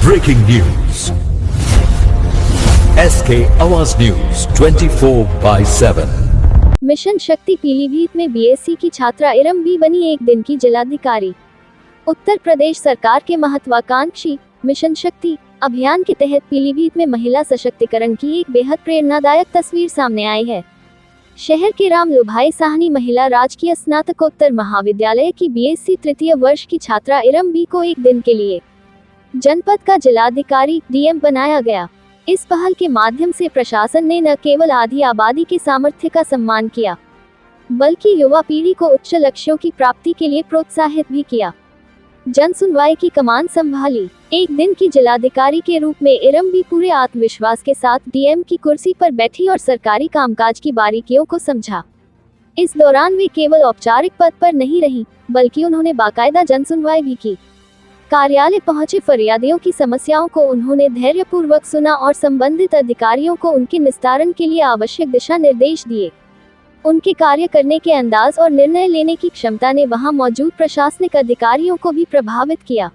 Breaking news. SK आवाज news 24/7। Mission शक्ति पीलीभीत में बीएससी की छात्रा इरम बी बनी एक दिन की जिलाधिकारी। उत्तर प्रदेश सरकार के महत्वाकांक्षी मिशन शक्ति अभियान के तहत पीलीभीत में महिला सशक्तिकरण की एक बेहद प्रेरणादायक तस्वीर सामने आई है। शहर के रामलुभाई साहनी महिला राजकीय स्नातकोत्तर महाविद्यालय की बीएससी तृतीय वर्ष की छात्रा इरम बी को एक दिन के लिए जनपद का जिलाधिकारी डीएम बनाया गया। इस पहल के माध्यम से प्रशासन ने न केवल आधी आबादी के सामर्थ्य का सम्मान किया, बल्कि युवा पीढ़ी को उच्च लक्ष्यों की प्राप्ति के लिए प्रोत्साहित भी किया। जन सुनवाई की कमान संभाली। एक दिन की जिलाधिकारी के रूप में इरम बी पूरे आत्मविश्वास के साथ डीएम की कुर्सी पर बैठी और सरकारी कामकाज की बारीकियों को समझा। इस दौरान वे केवल औपचारिक पद पर नहीं रही, बल्कि उन्होंने बाकायदा जन सुनवाई भी की। कार्यालय पहुंचे फरियादियों की समस्याओं को उन्होंने धैर्यपूर्वक सुना और संबंधित अधिकारियों को उनके निस्तारण के लिए आवश्यक दिशा निर्देश दिए। उनके कार्य करने के अंदाज और निर्णय लेने की क्षमता ने वहां मौजूद प्रशासनिक अधिकारियों को भी प्रभावित किया।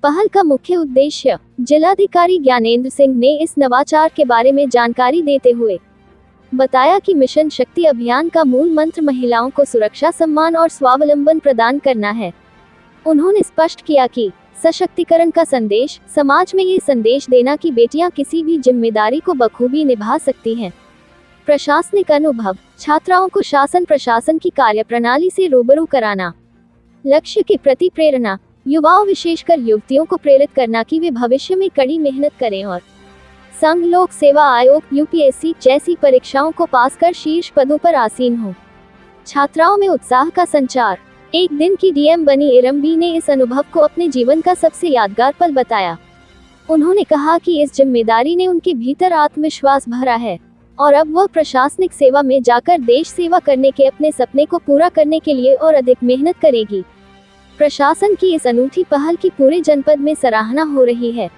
पहल का मुख्य उद्देश्य जिलाधिकारी ज्ञानेंद्र सिंह ने इस नवाचार के बारे में जानकारी देते हुए बताया कि मिशन शक्ति अभियान का मूल मंत्र महिलाओं को सुरक्षा, सम्मान और स्वावलंबन प्रदान करना है। उन्होंने स्पष्ट किया कि सशक्तिकरण का संदेश समाज में ये संदेश देना कि बेटियां किसी भी जिम्मेदारी को बखूबी निभा सकती हैं। प्रशासनिक अनुभव, छात्राओं को शासन प्रशासन की कार्यप्रणाली से रूबरू कराना, लक्ष्य के प्रति प्रेरणा, युवाओं विशेषकर युवतियों को प्रेरित करना कि वे भविष्य में कड़ी मेहनत करें और संघ लोक सेवा आयोग यूपीएससी जैसी परीक्षाओं को पास कर शीर्ष पदों पर आसीन हो। छात्राओं में उत्साह का संचार। एक दिन की डीएम बनी इरम बी ने इस अनुभव को अपने जीवन का सबसे यादगार पल बताया। उन्होंने कहा कि इस जिम्मेदारी ने उनके भीतर आत्मविश्वास भरा है और अब वह प्रशासनिक सेवा में जाकर देश सेवा करने के अपने सपने को पूरा करने के लिए और अधिक मेहनत करेगी। प्रशासन की इस अनूठी पहल की पूरे जनपद में सराहना हो रही है।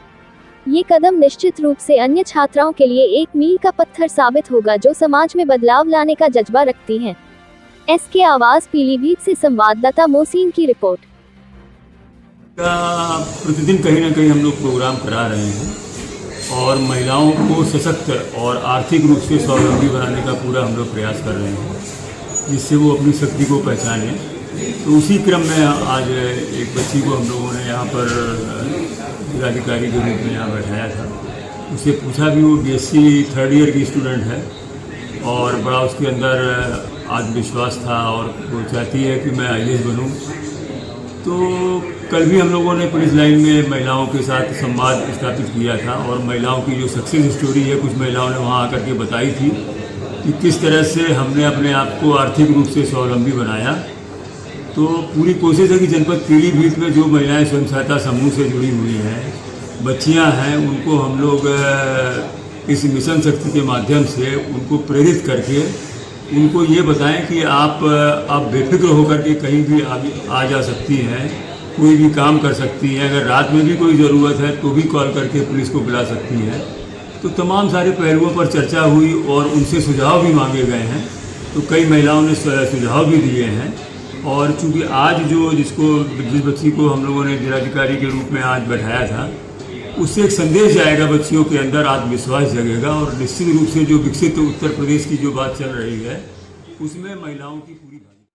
ये कदम निश्चित रूप से अन्य छात्राओं के लिए एक मील का पत्थर साबित होगा जो समाज में बदलाव लाने का जज्बा रखती हैं। एसके आवाज पीलीभीत से संवाददाता मोहसिन की रिपोर्ट। प्रतिदिन कहीं ना कहीं हम लोग प्रोग्राम करा रहे हैं और महिलाओं को सशक्त और आर्थिक रूप से स्वावलंबी बनाने का पूरा हम लोग प्रयास कर रहे हैं, जिससे वो अपनी शक्ति को पहचाने। तो उसी क्रम में आज एक बच्ची को हम लोगों ने यहाँ पर जिलाधिकारी के रूप में यहाँ बैठाया था। उससे पूछा भी, वो बीएससी थर्ड ईयर की स्टूडेंट है और बड़ा उसके अंदर आत्मविश्वास था और वो चाहती है कि मैं आईएएस बनूं। तो कल भी हम लोगों ने पुलिस लाइन में महिलाओं के साथ संवाद स्थापित किया था और महिलाओं की जो सक्सेस स्टोरी है कुछ महिलाओं ने वहाँ आकर के बताई थी कि किस तरह से हमने अपने आप को आर्थिक रूप से स्वावलंबी बनाया। तो पूरी कोशिश है कि जनपद पीलीभीत में जो महिलाएं स्वयं सहायता समूह से जुड़ी हुई हैं, बच्चियां हैं, उनको हम लोग इस मिशन शक्ति के माध्यम से उनको प्रेरित करके उनको ये बताएं कि आप बेफिक्र होकर के कहीं भी आ जा सकती हैं, कोई भी काम कर सकती हैं। अगर रात में भी कोई ज़रूरत है तो भी कॉल करके पुलिस को बुला सकती हैं। तो तमाम सारे पहलुओं पर चर्चा हुई और उनसे सुझाव भी मांगे गए हैं। तो कई महिलाओं ने सुझाव भी दिए हैं और चूँकि आज जिस बच्ची को हम लोगों ने जिलाधिकारी के रूप में आज बैठाया था, उससे एक संदेश जाएगा, बच्चियों के अंदर आत्मविश्वास जगेगा और निश्चित रूप से जो विकसित उत्तर प्रदेश की जो बात चल रही है उसमें महिलाओं की पूरी